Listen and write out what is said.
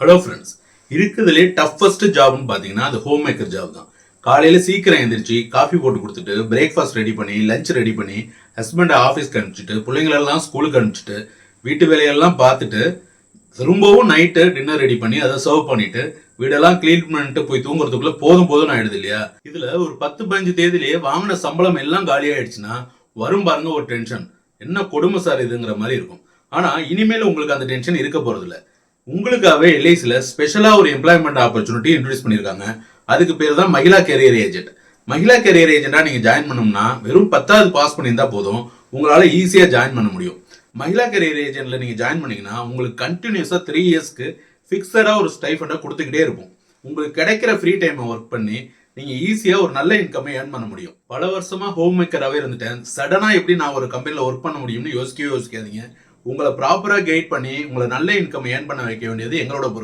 Hello friends, இருக்கிறதுலே toughest ஜாப்னு பார்த்தீங்கன்னா அது ஹோம் மேக்கர் ஜாப் தான். காலையில் சீக்கிரம் எழுந்திரிச்சு காஃபி போட்டு கொடுத்துட்டு பிரேக்ஃபாஸ்ட் ரெடி பண்ணி லஞ்ச் ரெடி பண்ணி ஹஸ்பண்டை ஆஃபீஸ்க்கு அனுப்பிச்சிட்டு பிள்ளைங்களெல்லாம் ஸ்கூலுக்கு அனுப்பிச்சிட்டு வீட்டு வேலையெல்லாம் பார்த்துட்டு திரும்பவும் நைட்டு டின்னர் ரெடி பண்ணி அதை சர்வ் பண்ணிட்டு வீடெல்லாம் கிளீன் பண்ணிட்டு போய் தூங்குறதுக்குள்ள போதும் ஆயிடுது இல்லையா? இதுல ஒரு 10-15 தேதியிலேயே வாங்கின சம்பளம் எல்லாம் காலி ஆயிடுச்சுன்னா வரும் பாருங்க ஒரு டென்ஷன். என்ன கொடுமை சார் இதுங்கிற மாதிரி இருக்கும். ஆனா இனிமேல் உங்களுக்கு அந்த டென்ஷன் இருக்க போறது இல்லை. உங்களுக்காகவே எல்ஐசியில் ஸ்பெஷலாக ஒரு எம்ப்ளாய்மெண்ட் ஆப்பர்ச்சுனிட்டி இன்ட்ரடியூஸ் பண்ணியிருக்காங்க. அதுக்கு பேர் தான் Mahila career agent. Mahila career ஏஜென்ட்டாக நீங்கள் ஜாயின் பண்ணணும்னா வெறும் 10வது பாஸ் பண்ணியிருந்தா போதும், உங்களால் ஈஸியாக ஜாயின் பண்ண முடியும். மகிழா கெரியர் ஏஜென்ட்டில் நீங்கள் ஜாயின் பண்ணீங்கன்னா உங்களுக்கு கண்டினியூஸாக 3 இயர்ஸ்க்கு ஃபிக்ஸடாக ஒரு ஸ்டைஃபண்டை கொடுத்துக்கிட்டே இருக்கும். உங்களுக்கு கிடைக்கிற ஃப்ரீ டைமை ஒர்க் பண்ணி நீங்கள் ஈஸியாக ஒரு நல்ல இன்கம்மை ஏர்ன் பண்ண முடியும். பல வருஷமாக ஹோம் மேக்கராகவே இருந்துட்டேன், சடனாக எப்படி நான் ஒரு கம்பெனியில் ஒர்க் பண்ண முடியும்னு யோசிக்காதீங்க. உங்களை ப்ராப்பராக கைட் பண்ணி உங்களை நல்ல இன்கம் ஏர்ன் பண்ண வைக்க வேண்டியது எங்களோட பொறுப்பு.